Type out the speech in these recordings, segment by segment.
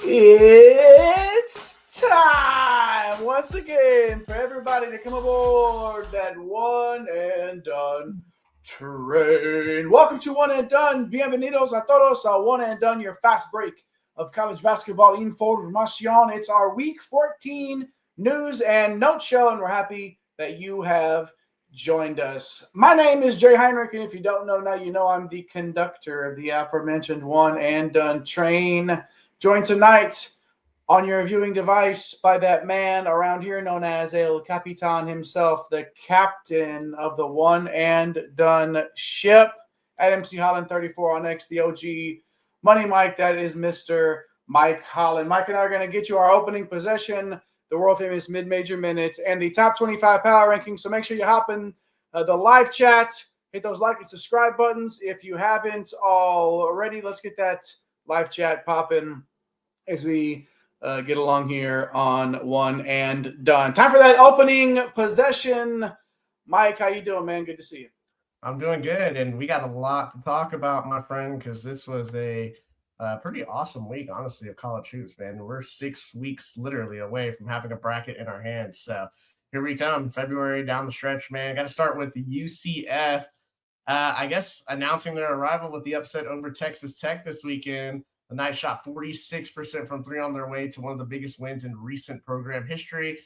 It's time once again for everybody to come aboard that one and done train. Welcome to One and Done. Bienvenidos a todos a One and Done, your fast break of college basketball information. It's our week 14 news and note show, and we're happy that you have joined us. My name is Jay Heinrich, and if you don't know now, you know I'm the conductor of the aforementioned One and Done train. Joined tonight on your viewing device by that man around here known as El Capitan himself, the captain of the One and Done ship at MC Holland 34 on X, the OG Money Mike. That is Mr. Mike Holland. Mike and I are going to get you our opening possession, the world famous mid-major minutes, and the top 25 power rankings. So make sure you hop in the live chat, hit those like and subscribe buttons if you haven't already. Let's get that live chat popping as we get along here on One and Done. Time for that opening possession. Mike, how you doing, man? Good to see you. I'm doing good, and we got a lot to talk about, my friend, because this was a pretty awesome week, honestly, of college hoops, man. We're 6 weeks literally away from having a bracket in our hands. So here we come, February down the stretch, man. Got to start with the UCF. I guess announcing their arrival with the upset over Texas Tech this weekend. The Knights shot 46% from three on their way to one of the biggest wins in recent program history.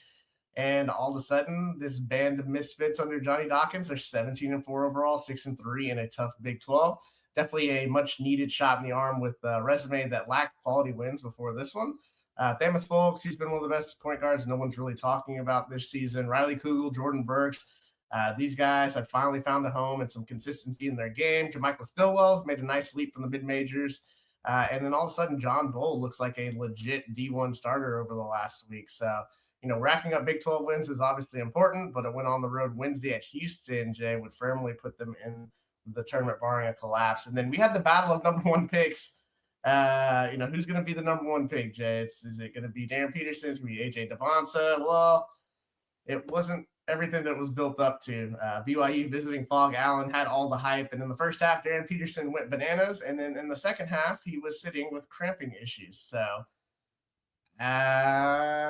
And all of a sudden, this band of misfits under Johnny Dawkins are 17-4 overall, 6-3 in a tough Big 12. Definitely a much-needed shot in the arm with a resume that lacked quality wins before this one. Thamus Folks, he's been one of the best point guards no one's really talking about this season. Riley Kugel, Jordan Burks. These guys have finally found a home and some consistency in their game. Jermichael Stillwell's made a nice leap from the mid-majors. And then all of a sudden, John Bull looks like a legit D1 starter over the last week. So, racking up Big 12 wins is obviously important, but it went on the road Wednesday at Houston, Jay, would firmly put them in the tournament barring a collapse. And then we had the battle of number one picks. Who's going to be the number one pick, Jay? Is it going to be Darren Peterson? Is it going to be AJ Devonta? Well, it wasn't everything that was built up to. BYU visiting Fog Allen had all the hype. And in the first half, Darren Peterson went bananas. And then in the second half, he was sitting with cramping issues. So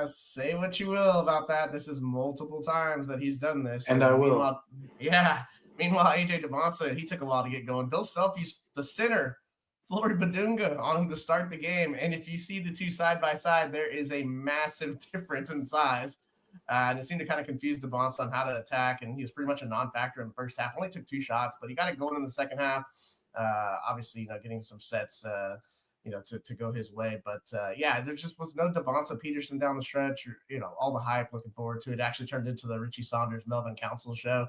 say what you will about that. This is multiple times that he's done this. And I will. Meanwhile, AJ Devonta, he took a while to get going. Bill Selfie's the center, Flory Badunga, on him to start the game. And if you see the two side by side, there is a massive difference in size. And it seemed to kind of confuse Devonta on how to attack, and he was pretty much a non-factor in the first half. Only took 2 shots, but he got it going in the second half. Obviously, getting some sets, to go his way. But there just was no Devonta Peterson down the stretch. All the hype. Looking forward to it. Actually turned into the Richie Saunders Melvin Council show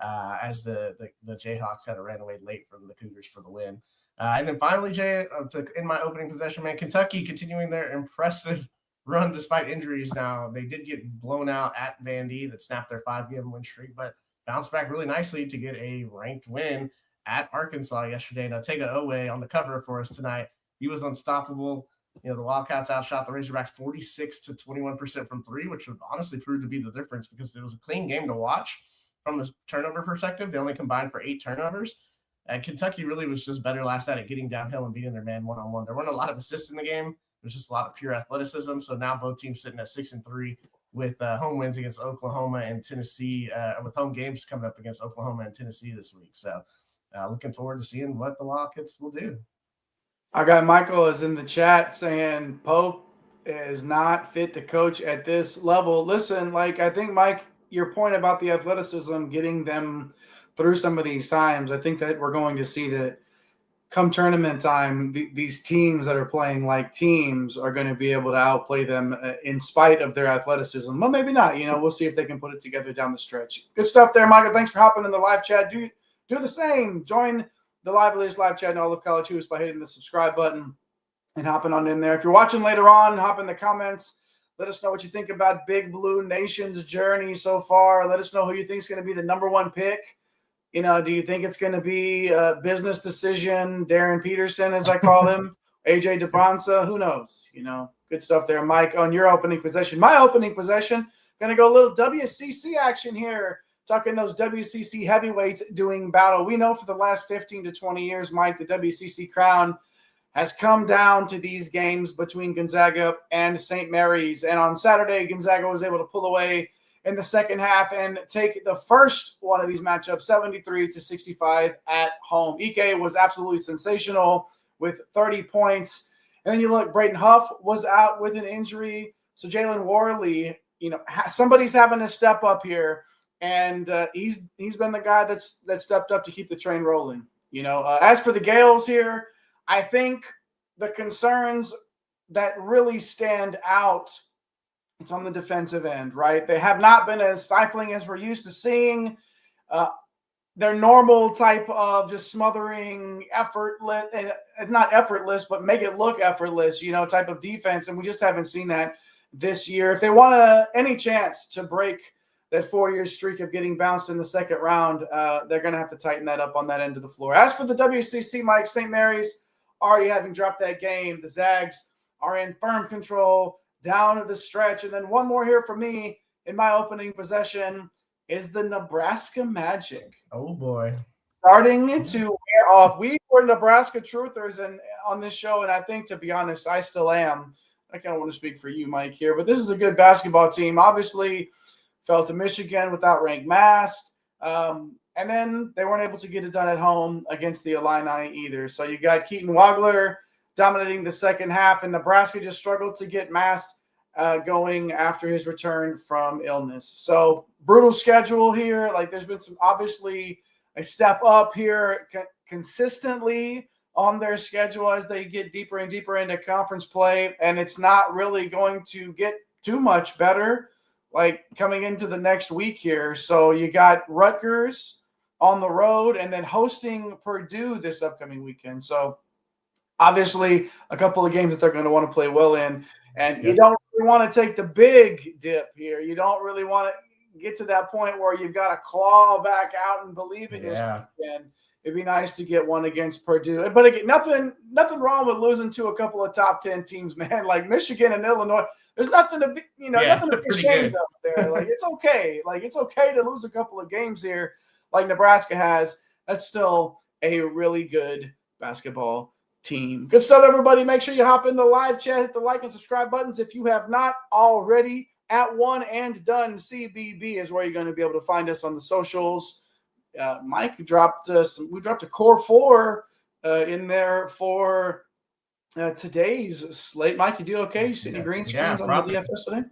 as the Jayhawks kind of ran away late from the Cougars for the win. And then finally, Jay, in my opening possession, man, Kentucky continuing their impressive run despite injuries. Now they did get blown out at Vandy that snapped their 5-game win streak, but bounced back really nicely to get a ranked win at Arkansas yesterday. Now Tega Owe on the cover for us tonight. He was unstoppable. The Wildcats outshot the Razorbacks 46-21% from three, which would honestly prove to be the difference because it was a clean game to watch from the turnover perspective. They only combined for 8 turnovers. And Kentucky really was just better last night at getting downhill and beating their man one-on-one. There weren't a lot of assists in the game. There's just a lot of pure athleticism. So now both teams sitting at 6-3 with home wins against Oklahoma and Tennessee, with home games coming up against Oklahoma and Tennessee this week. So looking forward to seeing what the Wildcats will do. Our guy Michael is in the chat saying Pope is not fit to coach at this level. Listen, I think, Mike, your point about the athleticism, getting them through some of these times, I think that we're going to see that come tournament time, these teams that are playing like teams are going to be able to outplay them in spite of their athleticism. Well, maybe not. We'll see if they can put it together down the stretch. Good stuff there, Michael. Thanks for hopping in the live chat. Do the same. Join the latest live chat and all of College Hoops by hitting the subscribe button and hopping on in there. If you're watching later on, hop in the comments. Let us know what you think about Big Blue Nation's journey so far. Let us know who you think is going to be the number one pick. Do you think it's going to be a business decision, Darren Peterson, as I call him, AJ Devonta? Who knows? Good stuff there, Mike, on your opening possession. My opening possession, going to go a little WCC action here, talking those WCC heavyweights doing battle. We know for the last 15 to 20 years, Mike, the WCC crown has come down to these games between Gonzaga and St. Mary's. And on Saturday, Gonzaga was able to pull away in the second half and take the first one of these matchups 73-65 at home. Ike was absolutely sensational with 30 points. And then you look, Braden Huff was out with an injury. So Jalen Worley, somebody's having to step up here. And he's been the guy that stepped up to keep the train rolling. As for the Gales here, I think the concerns that really stand out, it's on the defensive end, right? They have not been as stifling as we're used to seeing. Their normal type of just smothering effortless, and not effortless, but make it look effortless, type of defense. And we just haven't seen that this year. If they want any chance to break that 4-year streak of getting bounced in the second round, they're going to have to tighten that up on that end of the floor. As for the WCC, Mike, St. Mary's already having dropped that game. The Zags are in firm control down the stretch. And then one more here for me in my opening possession is the Nebraska Magic. Oh, boy. Starting to wear off. We were Nebraska truthers on this show, and I think, to be honest, I still am. I kind of want to speak for you, Mike, here. But this is a good basketball team. Obviously, fell to Michigan without ranked Mast. And then they weren't able to get it done at home against the Illini either. So you got Keaton Wagler dominating the second half, and Nebraska just struggled to get Mast going after his return from illness. So brutal schedule here. Like, there's been obviously a step up here consistently on their schedule as they get deeper and deeper into conference play, and it's not really going to get too much better like coming into the next week here. So you got Rutgers on the road and then hosting Purdue this upcoming weekend. So obviously a couple of games that they're going to want to play well in. And you don't really want to take the big dip here. You don't really want to get to that point where you've got to claw back out and believe in yourself again. It'd be nice to get one against Purdue. But again, nothing wrong with losing to a couple of top 10 teams, man, like Michigan and Illinois. There's nothing to be, nothing to be ashamed of there. Like, it's okay. Like, it's okay to lose a couple of games here like Nebraska has. That's still a really good basketball team. Good stuff, everybody. Make sure you hop in the live chat, hit the like and subscribe buttons if you have not already. At One and Done CBB is where you're going to be able to find us on the socials. Mike dropped we dropped a core 4 in there for today's slate. Mike, you do okay? You see any green screens on the DFS today?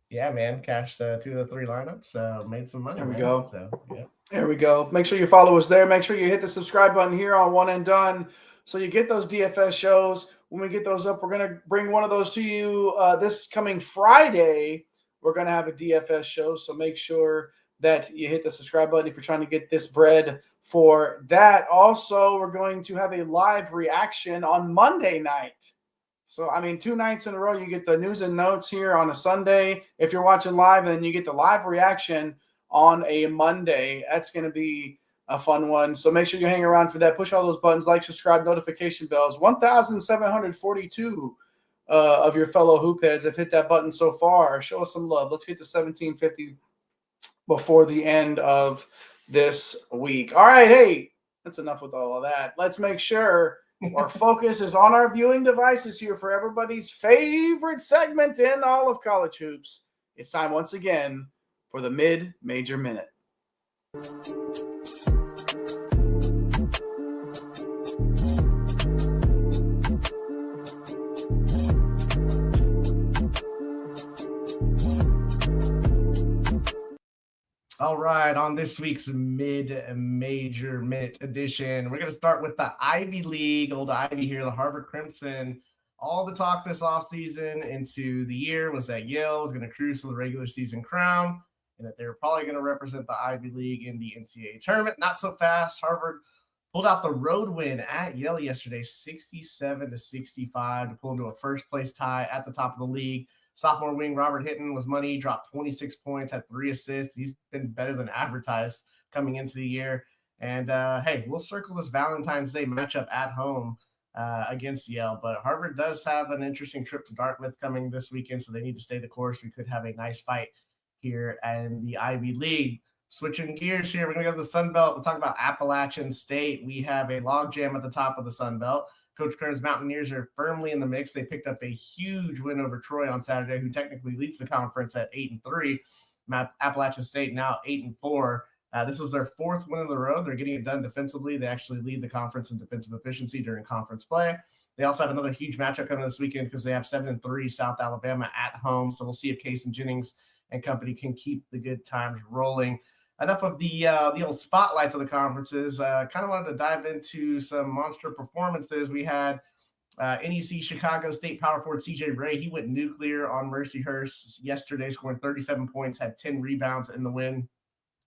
Yeah, man. Cashed 2 of the 3 lineups. Made some money. There we go. So, yeah. There we go. Make sure you follow us there. Make sure you hit the subscribe button here on One and Done so you get those DFS shows. When we get those up, we're going to bring one of those to you this coming Friday. We're going to have a DFS show, so make sure that you hit the subscribe button if you're trying to get this bread for that. Also, we're going to have a live reaction on Monday night. So, 2 nights in a row, you get the news and notes here on a Sunday. If you're watching live, then you get the live reaction on a Monday. That's going to be a fun one. So make sure you hang around for that. Push all those buttons, like, subscribe, notification bells. 1,742 of your fellow hoop heads have hit that button so far. Show us some love. Let's get to 1,750 before the end of this week. All right, hey, that's enough with all of that. Let's make sure our focus is on our viewing devices here for everybody's favorite segment in all of college hoops. It's time once again for the Mid-Major Minute. All right, on this week's Mid-Major Minute edition, we're going to start with the Ivy League, old Ivy here, the Harvard Crimson. All the talk this offseason into the year was that Yale was going to cruise to the regular season crown and that they were probably going to represent the Ivy League in the NCAA Tournament. Not so fast. Harvard pulled out the road win at Yale yesterday, 67-65 to pull into a first-place tie at the top of the league. Sophomore wing Robert Hitton was money, dropped 26 points, had 3 assists. He's been better than advertised coming into the year. And, hey, we'll circle this Valentine's Day matchup at home against Yale. But Harvard does have an interesting trip to Dartmouth coming this weekend, so they need to stay the course. We could have a nice fight here in the Ivy League. Switching gears here, we're going to go to the Sun Belt. We'll talk about Appalachian State. We have a logjam at the top of the Sun Belt. Coach Kern's Mountaineers are firmly in the mix. They picked up a huge win over Troy on Saturday, who technically leads the conference at 8-3. Appalachian State now 8-4. This was their fourth win in the road. They're getting it done defensively. They actually lead the conference in defensive efficiency during conference play. They also have another huge matchup coming this weekend because they have 7-3 South Alabama at home. So we'll see if Case and Jennings and company can keep the good times rolling. Enough of the old spotlights of the conferences. Kind of wanted to dive into some monster performances. We had NEC Chicago State power forward CJ Ray. He went nuclear on Mercyhurst yesterday, scoring 37 points, had 10 rebounds in the win.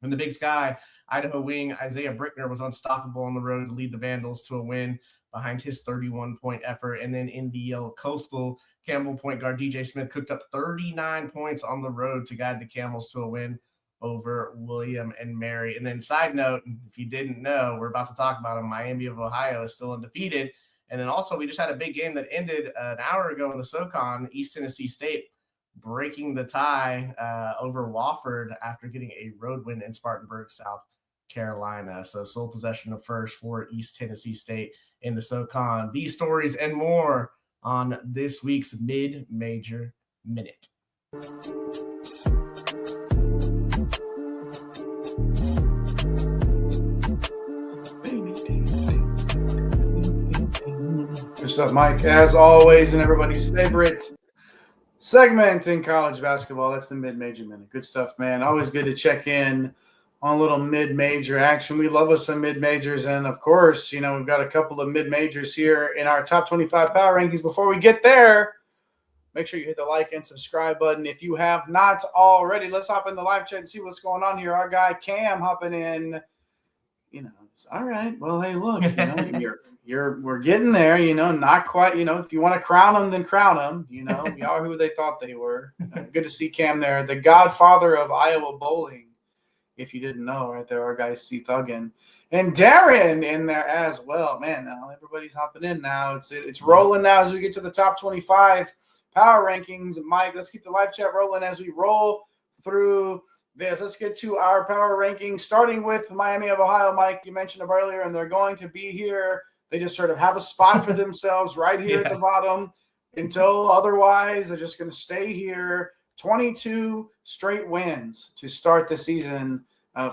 In the Big Sky, Idaho wing Isaiah Brickner was unstoppable on the road to lead the Vandals to a win behind his 31-point effort. And then in the Coastal, Campbell point guard DJ Smith cooked up 39 points on the road to guide the Camels to a win over William and Mary. And then side note, if you didn't know, we're about to talk about them. Miami of Ohio is still undefeated. And then also we just had a big game that ended an hour ago in the SoCon, East Tennessee State breaking the tie over Wofford after getting a road win in Spartanburg, South Carolina. So sole possession of first for East Tennessee State in the SoCon. These stories and more on this week's Mid-Major Minute. Good stuff, Mike. As always, and everybody's favorite segment in college basketball, that's the Mid-Major Minute. Good stuff, man. Always good to check in on a little mid-major action. We love us some mid-majors, and of course, we've got a couple of mid-majors here in our top 25 power rankings. Before we get there, make sure you hit the like and subscribe button if you have not already. Let's hop in the live chat and see what's going on here. Our guy Cam hopping in. All right. Well, hey, look, we're getting there. Not quite. If you want to crown them, then crown them. You are who they thought they were. Good to see Cam there, the godfather of Iowa bowling. If you didn't know, right there, our guy C Thuggin and Darren in there as well. Man, now everybody's hopping in now. It's rolling now as we get to the top 25 power rankings. Mike, let's keep the live chat rolling as we roll through this. Let's get to our power rankings, starting with Miami of Ohio. Mike, you mentioned them earlier, and they're going to be here. They just sort of have a spot for themselves right here at the bottom until otherwise. They're just going to stay here. 22 straight wins to start the season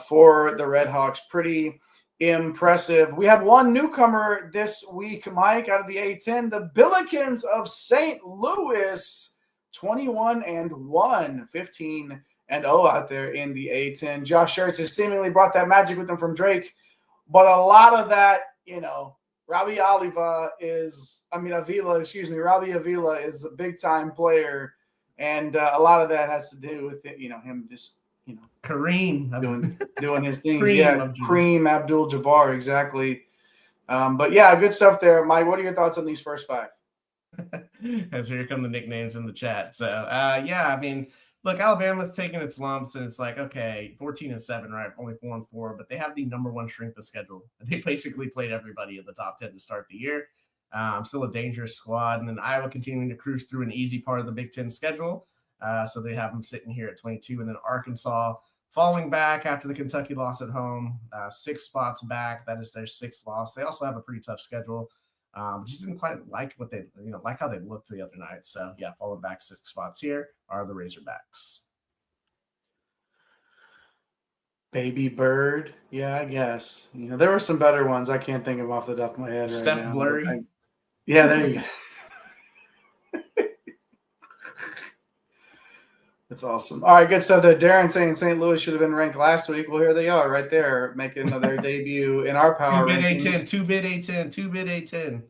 for the Red Hawks. Pretty impressive. We have one newcomer this week, Mike, out of the A10, the Billikens of St. Louis, 21-1, 15-0 out there in the A10. Josh Schertz has seemingly brought that magic with him from Drake, but a lot of that, Robbie Avila is a big-time player, and a lot of that has to do with it, him just, Kareem doing his things. Kareem Abdul-Jabbar, exactly. But yeah, good stuff there, Mike. What are your thoughts on these first five? As here come the nicknames in the chat. So look, Alabama's taking its lumps, and it's like, okay, 14-7, right? Only 4-4, but they have the number one strength of schedule. They basically played everybody in the top 10 to start the year. Still a dangerous squad, and then Iowa continuing to cruise through an easy part of the Big Ten schedule. So they have them sitting here at 22, and then Arkansas falling back after the Kentucky loss at home, 6 spots back. That is their 6th loss. They also have a pretty tough schedule. Just didn't quite like what they, like how they looked the other night. So yeah, falling back 6 spots here are the Razorbacks. Baby Bird, yeah, I guess. There were some better ones. I can't think of off the top of my head right now. Steph Blurry. Yeah, there you go. That's awesome. All right, good stuff there. Darren saying St. Louis should have been ranked last week. Well, here they are right there making their debut in our power rankings. 2-bid A10.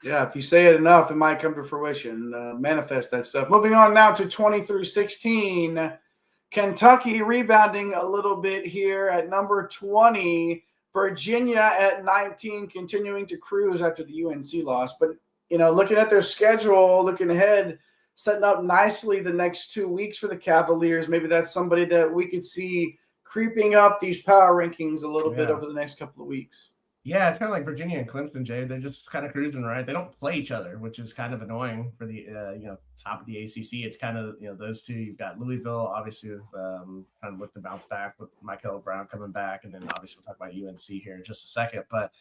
Yeah, if you say it enough, it might come to fruition. Manifest that stuff. Moving on now to 20 through 16. Kentucky rebounding a little bit here at number 20. Virginia at 19, continuing to cruise after the UNC loss. But, looking at their schedule, looking ahead, setting up nicely the next 2 weeks for the Cavaliers. Maybe that's somebody that we could see creeping up these power rankings a little bit over the next couple of weeks. Yeah, it's kind of like Virginia and Clemson, Jay. They're just kind of cruising, right? They don't play each other, which is kind of annoying for the top of the ACC. It's kind of those two. You've got Louisville, obviously, kind of look to bounce back with Michael Brown coming back, and then obviously we'll talk about UNC here in just a second. But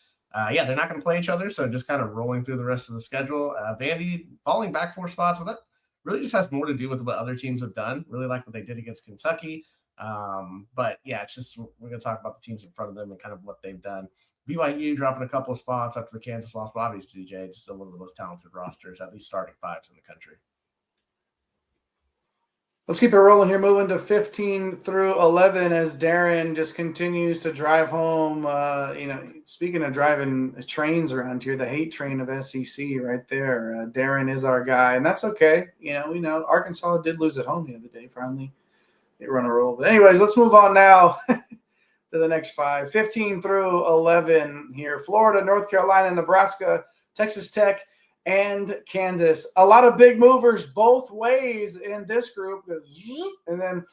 yeah, they're not going to play each other, so just kind of rolling through the rest of the schedule. Vandy falling back 4 spots, but that really just has more to do with what other teams have done. Really like what they did against Kentucky. But yeah, it's just we're going to talk about the teams in front of them and kind of what they've done. BYU dropping a couple of spots after the Kansas loss, but obviously, DJ, just still one of the most talented rosters, at least starting fives in the country. Let's keep it rolling here, moving to 15 through 11 as Darren just continues to drive home. Speaking of driving trains around here, the hate train of SEC right there. Darren is our guy, and that's okay. We know Arkansas did lose at home the other day, finally. They run a roll. But anyways, let's move on now to the next 5. 15 through 11 here. Florida, North Carolina, Nebraska, Texas Tech, and Kansas. A lot of big movers both ways in this group. And then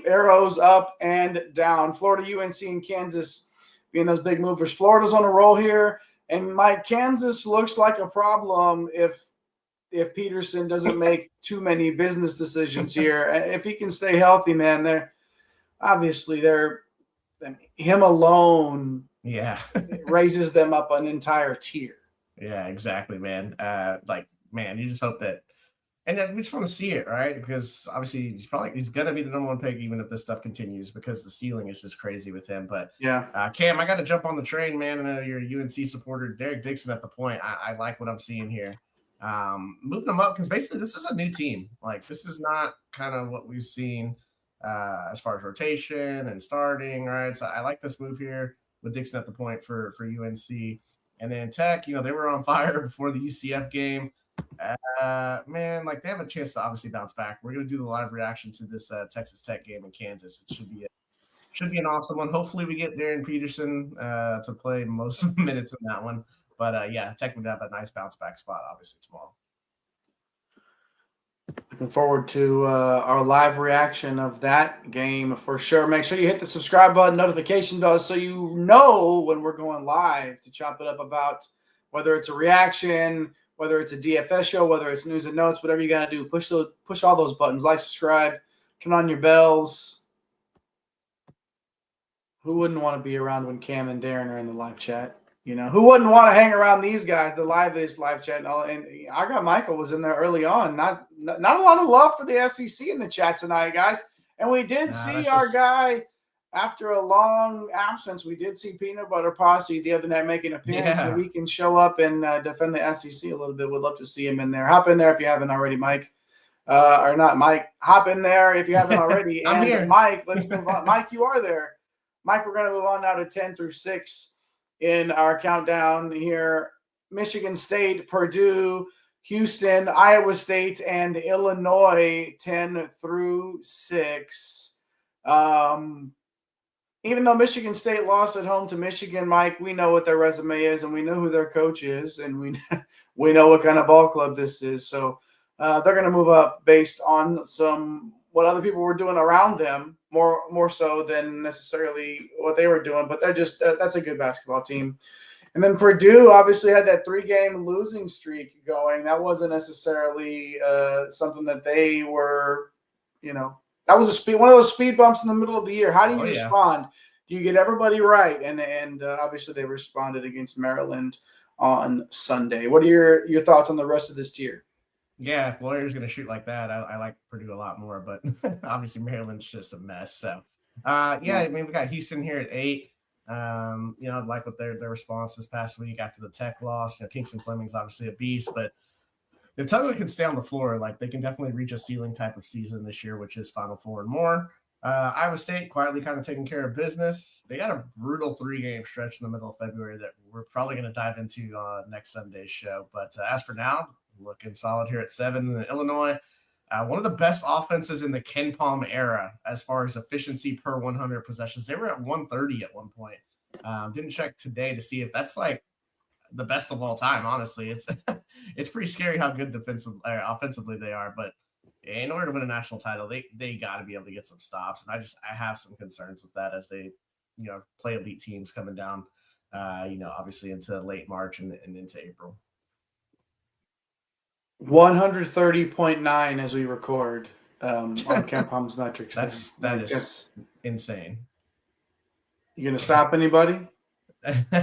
arrows up and down. Florida, UNC, and Kansas being those big movers. Florida's on a roll here. And Mike, Kansas looks like a problem if Peterson doesn't make too many business decisions here. If he can stay healthy, man, him alone raises them up an entire tier. Yeah, exactly, man. You just hope that, and we just want to see it, right? Because obviously he's gonna be the number 1 pick, even if this stuff continues, because the ceiling is just crazy with him. But yeah, Cam, I got to jump on the train, man. I know you're a UNC supporter. Derek Dixon at the point. I like what I'm seeing here. Moving them up because basically this is a new team. Like this is not kind of what we've seen as far as rotation and starting, right? So I like this move here with Dixon at the point for UNC. And then Tech, they were on fire before the UCF game. Man, they have a chance to obviously bounce back. We're going to do the live reaction to this Texas Tech game in Kansas. It should be an awesome one. Hopefully we get Darren Peterson to play most of the minutes in that one. But yeah, Tech would have a nice bounce back spot, obviously, tomorrow. Looking forward to our live reaction of that game for sure. Make sure you hit the subscribe button, notification bell, so you know when we're going live to chop it up about whether it's a reaction, whether it's a DFS show, whether it's news and notes, whatever you got to do. Push all those buttons. Like, subscribe, turn on your bells. Who wouldn't want to be around when Cam and Darren are in the live chat? Who wouldn't want to hang around these guys, the live chat and all? And I got Michael was in there early on. Not a lot of love for the SEC in the chat tonight, guys. And we did see our guy after a long absence. We did see Peanut Butter Posse the other night make an appearance. So we can show up and defend the SEC a little bit. We'd love to see him in there. Hop in there if you haven't already, Mike. Or not, Mike. Hop in there if you haven't already. I'm here. Mike, let's move on. Mike, you are there. Mike, we're going to move on now to 10 through 6. In our countdown here, Michigan State, Purdue, Houston, Iowa State, and Illinois, 10 through 6. Even though Michigan State lost at home to Michigan, Mike, we know what their resume is, and we know who their coach is, and we know what kind of ball club this is. So they're going to move up based on what other people were doing around them, more so than necessarily what they were doing. But they're just that's a good basketball team. And then Purdue obviously had that 3-game losing streak going. That wasn't necessarily something that they were, that was one of those speed bumps in the middle of the year. How do you respond? Do you get everybody right? And obviously they responded against Maryland on Sunday. What are your thoughts on the rest of this tier? Yeah, if Lawyer's going to shoot like that, I like Purdue a lot more, but obviously Maryland's just a mess. So, I mean, we got Houston here at 8. I like what their response this past week after the Tech loss. Kingston Fleming's obviously a beast, but if Tugler can stay on the floor, they can definitely reach a ceiling type of season this year, which is Final Four and more. Iowa State quietly kind of taking care of business. They got a brutal 3-game stretch in the middle of February that we're probably going to dive into next Sunday's show. But as for now, looking solid here at 7 in Illinois. One of the best offenses in the Ken Palm era as far as efficiency per 100 possessions. They were at 130 at one point. Didn't check today to see if that's the best of all time. Honestly, it's pretty scary how good offensively they are. But in order to win a national title, they got to be able to get some stops. And I have some concerns with that as they play elite teams coming down. Obviously into late March and into April. 130.9 as we record on Ken Palm's metrics. That is insane. You gonna stop anybody?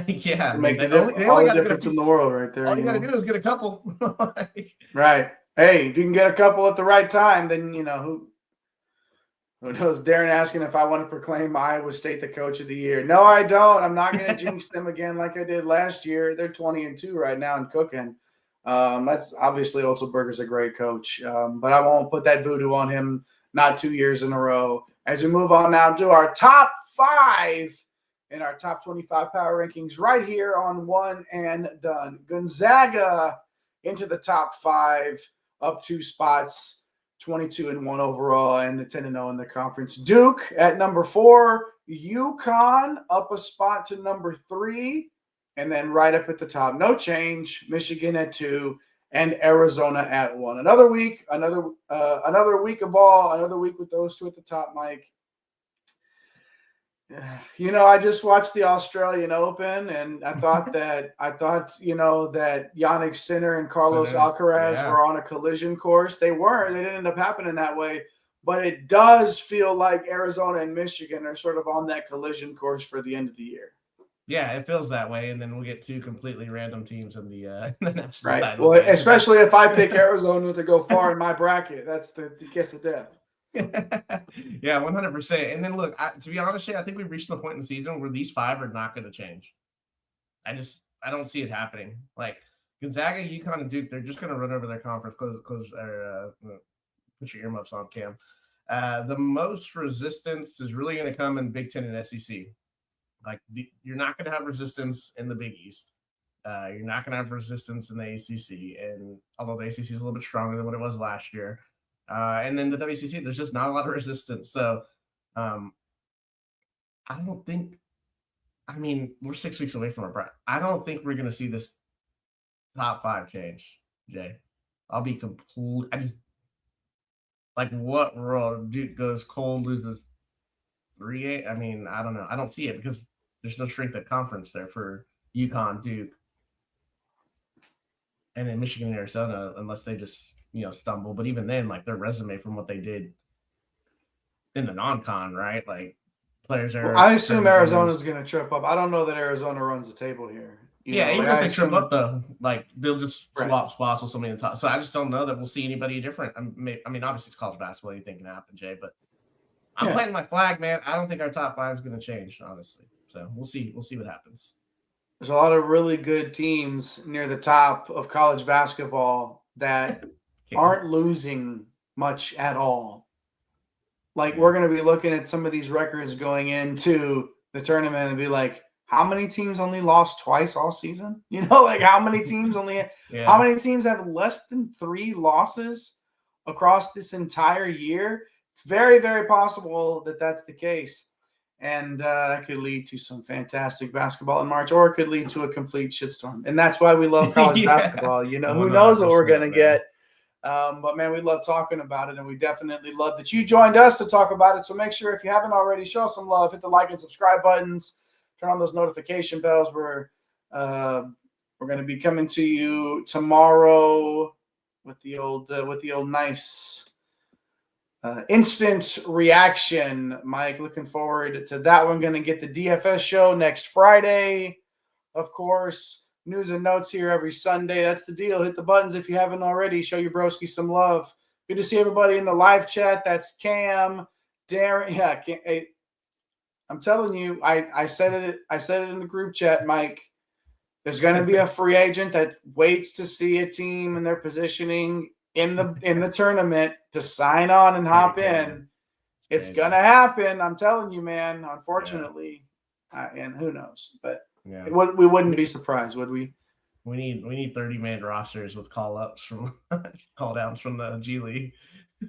Yeah, I Make mean, all the difference in the world right there. All you got to do is get a couple. Right. Hey, if you can get a couple at the right time, then who knows? Darren asking if I want to proclaim Iowa State the coach of the year. No, I don't. I'm not going to jinx them again like I did last year. They're 20-2 right now and cooking. That's obviously Otzelberger's a great coach, but I won't put that voodoo on him. Not 2 years in a row. As we move on now to our top 5 in our top 25 power rankings right here on One and Done. Gonzaga into the top 5, up 2 spots. 22-1 overall and 10-0 in the conference. Duke at number 4, UConn up a spot to number 3, and then right up at the top, no change. Michigan at 2, and Arizona at 1. Another week, another week of ball, another week with those 2 at the top, Mike. I just watched the Australian Open, and I thought that Yannick Sinner and Carlos Alcaraz were on a collision course. They weren't. They didn't end up happening that way. But it does feel like Arizona and Michigan are sort of on that collision course for the end of the year. Yeah, it feels that way, and then we'll get 2 completely random teams in the national right. title. Well, especially if I pick Arizona to go far in my bracket, that's the kiss of death. Yeah, 100%. And then look, to be honest, I think we've reached the point in the season where these 5 are not going to change. I don't see it happening. Like Gonzaga, UConn, and Duke, they're just going to run over their conference. Put your earmuffs on, Cam. The most resistance is really going to come in Big Ten and SEC. Like you're not going to have resistance in the Big East. You're not going to have resistance in the ACC, and although the ACC is a little bit stronger than what it was last year. And then the WCC, there's just not a lot of resistance. So I don't think – I mean, we're 6 weeks away from our bracket. I don't think we're going to see this top 5 change, Jay. I'll be complete – like what world? Duke goes cold, loses 3-8? I mean, I don't know. I don't see it because there's no strength at conference there for UConn, Duke, and then Michigan and Arizona unless they just – stumble. But even then, like their resume from what they did in the non-con, right? Like players are. Well, I assume Arizona's going to trip up. I don't know that Arizona runs the table here. Even if they trip up, though, like they'll just swap spots with somebody in the top. So I just don't know that we'll see anybody different. I mean, obviously it's college basketball. Anything can happen, Jay. But I'm planting my flag, man. I don't think our top 5 is going to change, honestly. So we'll see. We'll see what happens. There's a lot of really good teams near the top of college basketball that aren't losing much at all. Like we're going to be looking at some of these records going into the tournament and be like, how many teams only lost twice all season? Like how many teams how many teams have less than 3 losses across this entire year? It's very, very possible that that's the case. And that could lead to some fantastic basketball in March, or it could lead to a complete shitstorm. And that's why we love college basketball. Who knows what we're going to get. But, man, we love talking about it, and we definitely love that you joined us to talk about it. So make sure if you haven't already, show us some love. Hit the like and subscribe buttons. Turn on those notification bells. We're going to be coming to you tomorrow with the old nice instant reaction. Mike, looking forward to that one. Going to get the DFS show next Friday, of course. News and notes here every Sunday. That's the deal. Hit the buttons if you haven't already. Show your broski some love. Good to see everybody in the live chat. That's Cam, Darren. Yeah, hey, I'm telling you, I said it in the group chat, Mike. There's going to be a free agent that waits to see a team and their positioning in the tournament to sign on and hop in. It's going to happen. I'm telling you, man. Unfortunately, and who knows, but. Yeah. We wouldn't be surprised, would we? We need 30-man rosters with call downs from the G League.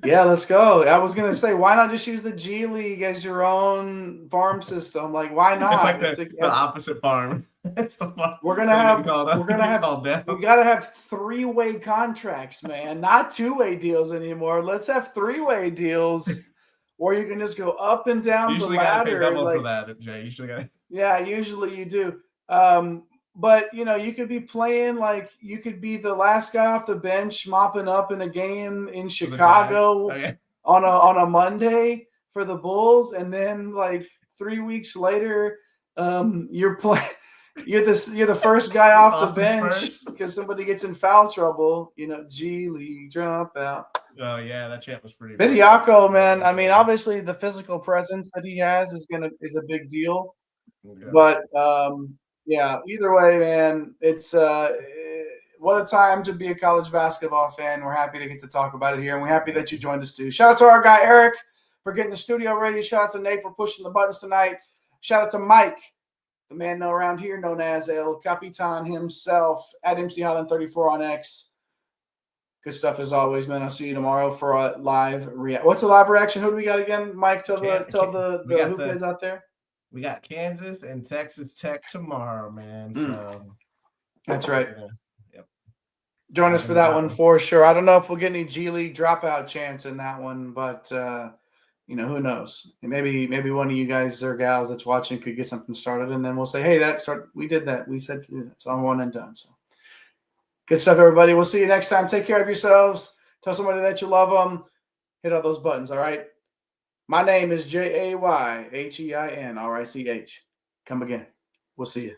Yeah, let's go. I was gonna say, why not just use the G League as your own farm system? Like, why not? It's like the opposite farm. It's the farm. We gotta have 3-way contracts, man, not 2-way deals anymore. Let's have 3-way deals where you can just go up and down the ladder. Usually gotta pay double for that, Jay. Usually gotta. Yeah, usually you do. But, you could be playing like you could be the last guy off the bench mopping up in a game in Chicago on a Monday for the Bulls. And then like 3 weeks later, you're playing You're the first guy off the Austin bench Spurs. because somebody gets in foul trouble. G League dropout. Oh yeah, that chant was pretty. Bediako, man. I mean, obviously the physical presence that he has is a big deal. Yeah. But yeah, either way, man, it's what a time to be a college basketball fan. We're happy to get to talk about it here, and we're happy that you joined us too. Shout out to our guy Eric for getting the studio ready. Shout out to Nate for pushing the buttons tonight. Shout out to Mike, the man around here known as El Capitan himself, at MC Highland 34 on X. Good stuff as always, man. I'll see you tomorrow for a live react. What's the live reaction? Who do we got again? Mike, tell the hoop kids out there. We got Kansas and Texas Tech tomorrow, man. So that's right. Yeah. Yep. Join us for that one for sure. I don't know if we'll get any G League dropout chance in that one, but who knows? Maybe one of you guys or gals that's watching could get something started, and then we'll say, "Hey, we did that. We said to do that." So I'm one and done. So good stuff, everybody. We'll see you next time. Take care of yourselves. Tell somebody that you love them. Hit all those buttons. All right. My name is JAYHEINRICH. Come again. We'll see you.